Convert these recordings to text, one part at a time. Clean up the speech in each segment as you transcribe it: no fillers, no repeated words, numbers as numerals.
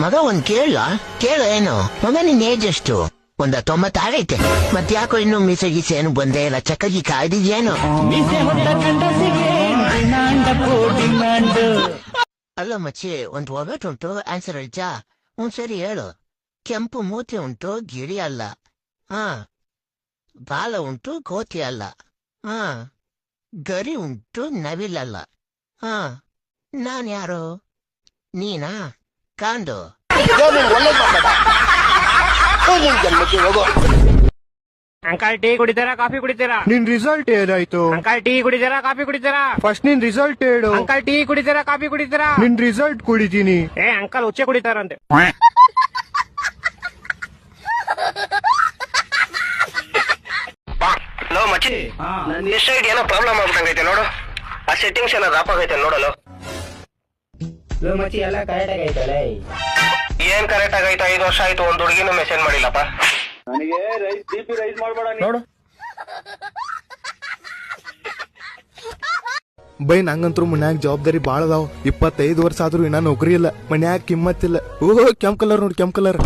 ಮಗ ಒಂದ್ ಕೇಳು ಏನು ಮಗ ನಿನ್ ಏಜ್ ಎಷ್ಟು? 90 ಆಗೈತೆ. ಮತ್ತ್ಯಾಕೋ ಇನ್ನು ಮೀಸೆ ಗೀಸೆ ಏನು ಬಂದೇ ಇಲ್ಲ? ಚಕ್ಕಗಿ ಕಾಯ್ದಿದ್ಯೇನು? ಅಲ್ಲ ಮಚ್ಚಿ, ಒಂದ್ ಒಗಟುಂಟು, ಆನ್ಸರ್ ಹೇಳ್ಜಾ? ಸರಿ ಹೇಳು. ಕೆಂಪು ಮೂತಿ ಉಂಟು, ಗಿಳಿ ಅಲ್ಲ. ಬಾಲ ಉಂಟು, ಕೋತಿ ಅಲ್ಲ. ಗರಿ ಉಂಟು, ನವಿಲಲ್ಲ. ನಾನ್ ಯಾರು? ನೀನಾ? ಕಾಂಡು. ಅಂಕಲ್ ಟೀ ಕುಡಿತೀರಾ ಕಾಫಿ ಕುಡಿತೀರಾ? ನಿನ್ ರಿಸಲ್ಟ್ ಏನಾಯ್ತು? ಅಂಕಲ್ ಟೀ ಕುಡಿತೀರಾ ಕಾಫಿ ಕುಡಿತೀರಾ? ಫಸ್ಟ್ ನಿನ್ ರಿಸಲ್ಟ್ ಹೇಳು. ಅಂಕಲ್ ಟೀ ಕುಡಿತೀರಾ ಕಾಫಿ ಕುಡಿತೀರಾ? ನಿನ್ ರಿಸಲ್ಟ್ ಕುಡಿತೀನಿ. ಅಂಕಲ್ ಉಚ್ಚೆ ಕುಡಿತಾರಂತೆ. ಲೋ ಮಚ್ಚಿ, ಎಸ್ ಸೈಡ್ ಏನೋ ಪ್ರಾಬ್ಲಮ್ ಆಗ್ಬಿಟ್ಟಂಗೈತೆ ನೋಡು. ಆ ಸೆಟ್ಟಿಂಗ್ಸ್ ಏನೋ ರಾಪ್ ಆಗೈತೆ ನೋಡಲು. ಲೋ ಮಚ್ಚಿ, ಎಲ್ಲ ಕರೆಕ್ಟ್ ಆಗೈತಲ್ಲ? ಏನ್ ಕರೆಕ್ಟ್ ಆಗೈತೆ? 5 ವರ್ಷ ಆಯ್ತು, ಒಂದ್ ಹುಡುಗಿನೂ ಮೆಸೇಜ್ ಮಾಡಿಲ್ಲಪ್ಪ. ನನಗೆ DP ರೈಸ್ ಮಾಡ್ಬೇಡ ನೋಡು. ಬೈ ನಂಗಂತ್ರು ಮನ್ಯಾಗ ಜವಾಬ್ದಾರಿ ಬಾಳ ಅದಾವ. 25 ವರ್ಷ ಆದ್ರೂ ಇನ್ನ ನೌಕರಿ ಇಲ್ಲ, ಮನ್ಯಾಗ ಕಿಮ್ಮತ್ತಿಲ್ಲ. ಓಹೋ, ಕೆಂಪ್ ಕಲರ್ ನೋಡಿ, ಕೆಂಪ್ ಕಲರ್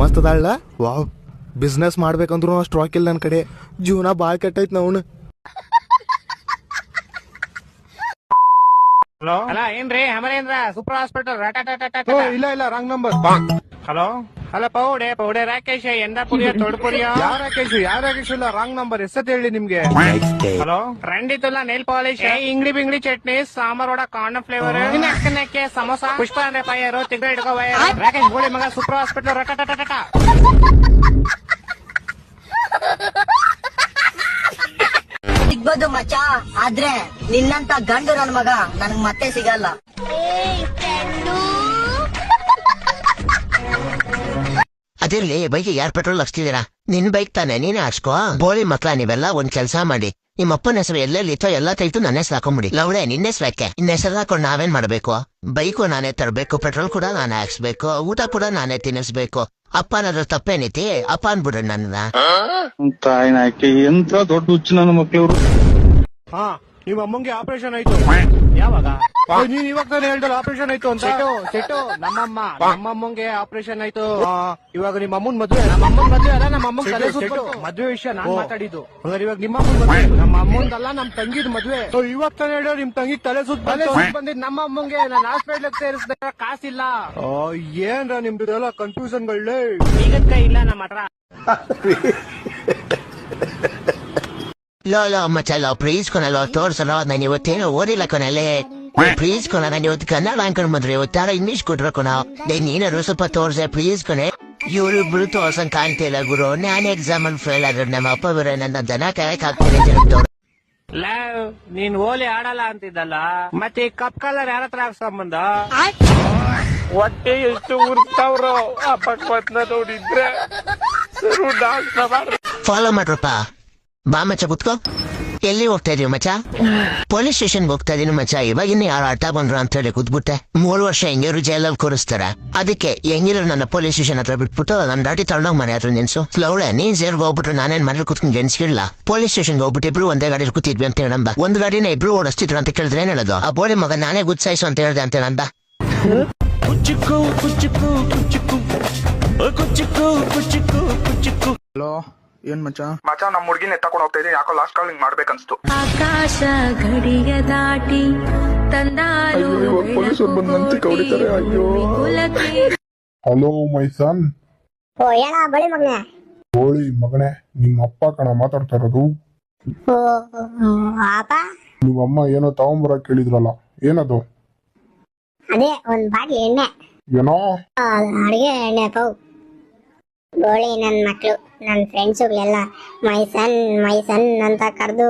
ಮಸ್ತ್ ಅದಾಳ. ವಾವ್, ಬಿಸ್ನೆಸ್ ಮಾಡ್ಬೇಕಂದ್ರು ಸ್ಟಾಕ್ ಇಲ್ಲ ನನ್ ಕಡೆ. ಜೀವನ ಬಾಳ್ ಕೆಟ್ಟೈತ್ ನಾವು. ಹಲೋ ಅಲ್ಲ ಏನ್ರಿ ಅಮರೇಂದ್ರ ಸೂಪರ್ ಹಾಸ್ಪಿಟಲ್? ಇಲ್ಲ ರಾಂಗ್ ನಂಬರ್. ಹಲೋ ಅಲ್ಲ ಪೌಡೆ ರಾಕೇಶ್ ಎಂದ ಪುರಿಯ ತೊಡ್ಪುರಿಯ? ಯಾವ ರಾಕೇಶ್ ಇಲ್ಲ, ರಾಂಗ್ ನಂಬರ್. ಎಷ್ಟತ್ ಹೇಳಿ ನಿಮ್ಗೆ? ಹಲೋ ರಂಡಿತುಲ್ಲ ನೇಲ್ ಪಾಲಿಶ್, ಇಂಗ್ಲಿ ಬಿಂಗ್ಲಿ ಚಟ್ನಿ, ಸಾಂಬಾರ್ ವಡ, ಕಾರ್ನ್ ಫ್ಲೇವರ್, ಅಕ್ಕನಕ್ಕೆ ಸಮೋಸ, ಪುಷ್ಪ ಅಂದ್ರೆ ಫೈರ್, ತಿಂಗಳ ಹಿಡ್ಕೋ ವೈರ್. ರಾಕೇಶ್ ಗೋಳಿ ಮಗ ಸೂಪರ್ ಹಾಸ್ಪಿಟಲ್ ರಟಟಟಟ. ಸಿಗ್ಬೋದು ಮಚ್ಚ, ಆದ್ರೆ ನಿನ್ನಂತ ಗಂಡು ನನ್ ಮಗ ನನ್ಗ್ ಮತ್ತೆ ಸಿಗಲ್ಲ. ಅದಿರ್ಲಿ, ಬೈಕ್ ಯಾರ್ ಪೆಟ್ರೋಲ್ ಹಾಕ್ತಿದ್ದೀರಾ? ನಿನ್ ಬೈಕ್ ತಾನೆ, ನೀನೇ ಹಾಕ್ಸ್ಕೋ. ಬೋಳಿ ಮಕ್ಳ ನೀವೆಲ್ಲ ಒಂದ್ ಕೆಲ್ಸ ಮಾಡಿ, ನಿಮ್ಮ ಅಪ್ಪನ ಹೆಸರು ಎಲ್ಲೆಲ್ಲಿತ್ತೋ ಎಲ್ಲ ತೆಗೆದು ನನ್ನ ಹೆಸರು ಹಾಕೊಂಬಿಡಿ. ಲವಳೆ ನಿನ್ನ ಹೆಸರು ಯಾಕೆ? ನಿನ್ನ ಹೆಸರು ಹಾಕೊಂಡು ನಾವೇನ್ ಮಾಡ್ಬೇಕು? ಬೈಕು ನಾನೇ ತರಬೇಕು, ಪೆಟ್ರೋಲ್ ಕೂಡ ನಾನೇ ಹಾಕ್ಸ್ಬೇಕು, ಊಟ ಕೂಡ ನಾನೇ ತಿನ್ನಿಸ್ಬೇಕು. ಅಪ್ಪ ಅನ್ನೋದ್ರ ತಪ್ಪೇನೈತಿ? ಅಪ್ಪ ಅನ್ಬಿಡ್ರಿ ನನ್ನ. ತಾಯಿನಾಕಿ ಎಂತ ದೊಡ್ಡ ಹುಚ್ಚು ನನ್ನ ಮಕ್ಳವ್ರು. ನಿಮ್ಮ ಅಮ್ಮಂಗೆ ಆಪರೇಷನ್ ಆಯ್ತು. ಯಾವಾಗ? ನೀನ್ ಇವಾಗ ತಾನೇ ಹೇಳ್ದಲ್ಲ ಆಪರೇಷನ್ ಆಯ್ತು ಅಂತ. ಸೆಟ್ಟು ನಮ್ಮಮ್ಮಂಗೆ ಆಪರೇಷನ್ ಆಯ್ತು. ಇವಾಗ ನಿಮ್ಮ ಅಮ್ಮನ್ ಮದ್ವೆ? ನಮ್ಮಮ್ಮನ್ ಮದ್ವೆ ಅಲ್ಲ, ನಮ್ಮಮ್ಮಂಗ್ ತಲೆ ಸೆಟ್ಟು, ಸುತ್ತು. ಮದ್ವೆ ವಿಷಯ ನಾನ್ ಮಾತಾಡಿದ್ದು. ಹಂಗಾರೆ ಇವಾಗ ನಿಮ್ಮ ಅಮ್ಮನ್ ಮದ್ವೆ? ನಮ್ಮ ಅಮ್ಮಂದಲ್ಲ, ನಮ್ ತಂಗಿದ್ ಮದ್ವೆ. ಇವಾಗ ತಾನೇ ಹೇಳೋ ನಿಮ್ ತಂಗಿ ತಲೆ ಸುತ್ತ ಬಂದಿದ್ ನಮ್ಮ ಅಮ್ಮಂಗೆ. ನಾನು ಹಾಸ್ಪಿಟ್ಲ್ ಸೇರಿಸಿದ ಕಾಸಿಲ್ಲ. ಏನ್ರ ನಿಮ್ದು ಕನ್ಫ್ಯೂಷನ್ಗಳೇ? ಈಗದ ಕೈ ಇಲ್ಲ ನಮ್ಮ ಹತ್ರ. ಲೋ ಮಚ್ಚ, ಪ್ಲೀಸ್ ಕೊನಲ್ಲ ತೋರ್ಸಲ್ಲ. ನಾನು ಇವತ್ತೇನೋ ಓದಿಲ್ಲ ಕೊನಲ್ಲೇ. ಪ್ಲೀಸ್ ಕೊನ, ನಾನು ಇವತ್ತು ಕನ್ನಡ ಅನ್ಕೊಂಡ್ ಬಂದ್ರೆ ಇವತ್ತಾರ ಇಂಗ್ಲಿಷ್ ಕೊಟ್ರ ಕೊನ. ನೀನಾದ್ರು ಸ್ವಲ್ಪ ತೋರ್ಸೆ ಪ್ಲೀಸ್ ಕೊನೆ. ಇವ್ರಿಬ್ರು ತೋರ್ಸಂಗ್ ಕಾಣ್ತಿಲ್ಲ ಗುರು. ನಾನು ಎಕ್ಸಾಮ್ ಅಲ್ಲಿ ಫೇಲ್ ಆದ್ರೆ ನಮ್ಮ ಅಪ್ಪ ಬೇರೆ ನನ್ನ ದನ ಕಾಯಕ್ ಆಗ್ತೀನಿ. ನೀನ್ ಓಲಿ ಆಡಲ್ಲ ಅಂತಿದ್ದಲ್ಲ, ಮತ್ತೆ ಈ ಕಪ್ ಕಲರ್ ಯಾರ ಹತ್ರ ಸಂಬಂಧ? ಹೊಟ್ಟೆ ಎಷ್ಟು ಉರ್ತಾವ್ರೋ ಆ ಪಕ್ವತ್ನ ನೋಡಿದ್ರೆ. ಫಾಲೋ ಮಾಡ್ರಪ್ಪ. ಬಾ ಮಚ್ಚ, ಕುತ್ಕೋ. ಎಲ್ಲಿ ಹೋಗ್ತಾ ಇದೀವಿ ಮಚ್ಚ? ಪೊಲೀಸ್ ಸ್ಟೇಷನ್ಗೆ ಹೋಗ್ತಾ ಇದೀನಿ ಮಚ್ಚ. ಇವಾಗ ಇನ್ನು ಯಾರು ಆಟ ಬಂದ್ರು ಅಂತ ಹೇಳಿ ಕೂತ್ಬಿಟ್ಟೆ. 3 ವರ್ಷ ಹೆಂಗಿರು ಜೈಲಲ್ಲಿ ಕೂರಿಸ್ತಾರ. ಅದಕ್ಕೆ ಹೆಂಗಿರೋ ನನ್ನ ಪೊಲೀಸ್ ಸ್ಟೇಷನ್ ಹತ್ರ ಬಿಟ್ಬಿಟ್ಟು ನನ್ನ ದಾಟಿ ತಗೊಂಡೋಗ್ ಮನೆ ಹತ್ರ ನಿನ್ಸು. ಲೌಳೆ ನೀನ್ ಸೇರ್ಗೆ ಹೋಗ್ಬಿಟ್ರು ನಾನೇನ್ ಮನೇಲಿ ಕುತ್ಕೊಂಡು ಗೆನ್ಸ್ಕಿಲ್ಲ. ಪೊಲೀಸ್ ಸ್ಟೇಷನ್ಗೆ ಹೋಗ್ಬಿಟ್ಟು ಇಬ್ರು ಒಂದೇ ಗಾಡಿ ಕೂತಿದ್ವಿ ಅಂತ ಹೇಳಂಬ. ಒಂದ್ ಗಾಡಿನ ಇಬ್ರು ಓಡಿಸ್ತಿದ್ರು ಅಂತ ಕೇಳಿದ್ರೆ ಏನ್ ಹೇಳೋದು? ಆ ಬೋಳಿ ಮಗ ನಾನೇ ಗುಡ್ಸಾಯಿಸು ಅಂತ ಹೇಳ್ದೆ ಅಂತ ಹೇಳಂದ. ಹಲೋ, ಏನ್ ಮಚ್ಚ? ಮಚ್ಚ, ನಮ್ ಹುಡ್ಗಿನ ಎತ್ತಕೊಂಡ್ ಹೋಗ್ತಾ ಇದೀನಿ. ಯಾಕೋ ಲಾಸ್ಟ್ ಕಾಲ್ ಮಾಡ್ಬೇಕನ್ಸ್ತು. ಆಕಾಶ ಗಡಿಯ ದಾಟಿ ತಂದಾರು ಪೊಲೀಸರು ಬಂದು ನಂತಿ ಕೌಡಿತಾರೆ. ಅಯ್ಯೋ. ಹಲೋ ಮೈ ಸನ್. ಓ ಹೇಳ ಬಳಿ ಮಗನೆ. ಹೋಳಿ ಮಗನೇ, ನಿಮ್ಮ ಅಪ್ಪ ಕಣ ಮಾತಾಡ್ತಾ ಇರೋದು. ಓ ಅಪ್ಪ, ನಿಮ್ಮಮ್ಮ ಏನೋ ತಗೊಂಬರಕ್ ಕೇಳಿದ್ರಲ್ಲ, ಏನದು? ಅದೇ ಒಂದ್ ಬಾಟ್ಲಿ ಎಣ್ಣೆ. ಏನೋ ಅಡಿಗೆ ಎಣ್ಣೆ ಪೌ. ಗೋಳಿ ನನ್ ಮಕ್ಳು, ನನ್ ಫ್ರೆಂಡ್ಸುಗಳೆಲ್ಲ ಮೈ ಸನ್ ಅಂತ ಕರ್ದು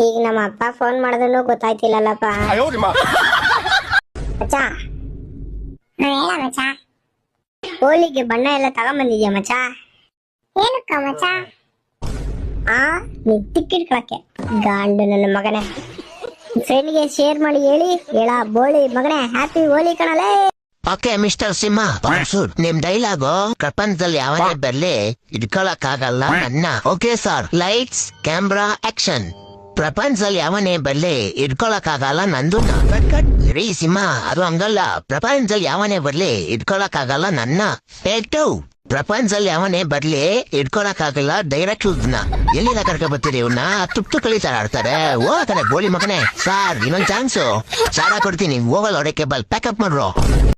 ಈಗ ನಮ್ಮ ಅಪ್ಪ ಫೋನ್ ಮಾಡಿದ್ರು ಗೊತ್ತಾಯ್ತಿಲ್ಲಲ್ಲಪ್ಪ. ಮಚ್ಚ, ಹೇಳ ಮಚ್ಚ, ಹೋಳಿಗೆ ಬಣ್ಣ ಎಲ್ಲ ತಗೊಂಬಂದಿದ್ಯಾ ಮಚ್ಚ? ಏನಕ್ಕ ಮಚ್ಚ? ನೀನ್ ಟಿಕೆಟ್ ಕಳಕ್ಕೆ ಗಾಂಡು ನನ್ನ ಮಗನೇ. ಫ್ರೆಂಡ್ಗೆ ಶೇರ್ ಮಾಡಿ ಹೇಳ ಬೋಳಿ ಮಗನೇ, ಹ್ಯಾಪಿ ಹೋಳಿ ಕಣಲೇ. ಓಕೆ ಮಿಸ್ಟರ್ ಸಿಂಹ, ನಿಮ್ ಡೈಲಾಗು ಪ್ರಪಂಚದಲ್ಲಿ ಯಾವನೇ ಬರ್ಲಿ ಇಟ್ಕೊಳಕ್ ಆಗಲ್ಲ ನನ್ನ. Okay sir, lights camera action. ಪ್ರಪಂಚದಲ್ಲಿ ಯಾವನೇ ಬರ್ಲಿ ಇಟ್ಕೊಳಕ್ ಆಗಲ್ಲ ನಂದು. ರೀ ಸಿಂಹ ಅದು ಹಂಗಲ್ಲ. ಪ್ರಪಂಚದಲ್ಲಿ ಯಾವನೇ ಬರ್ಲಿ ಇಟ್ಕೊಳಕ್ಕಾಗಲ್ಲ ನನ್ನ. ಏಟು ಪ್ರಪಂಚದಲ್ಲಿ ಯಾವನೇ ಬರ್ಲಿ ಇಟ್ಕೊಳಕ್ಕಾಗಲ್ಲ ಡೈರೆಕ್ಟ್ ಎಲ್ಲಿಂದ ಕರ್ಕ ಬರ್ತೀರಿ ಇವನ್ನ? ತುಪ್ತು ಕಲಿತಾರ ಆಡ್ತಾರೆ. ಹೋಗ್ತಾರೆ ಬೋಳಿ ಮಗನೇ. ಸಾರ್ ಇನ್ನೊಂದ್ ಚಾನ್ಸು ಸಾರ ಕೊಡ್ತೀನಿ, ಹೋಗಲ್ಲ ಹೊಡೆ ಕೇಬಲ್ ಪ್ಯಾಕಪ್ ಮಾಡ್ರು.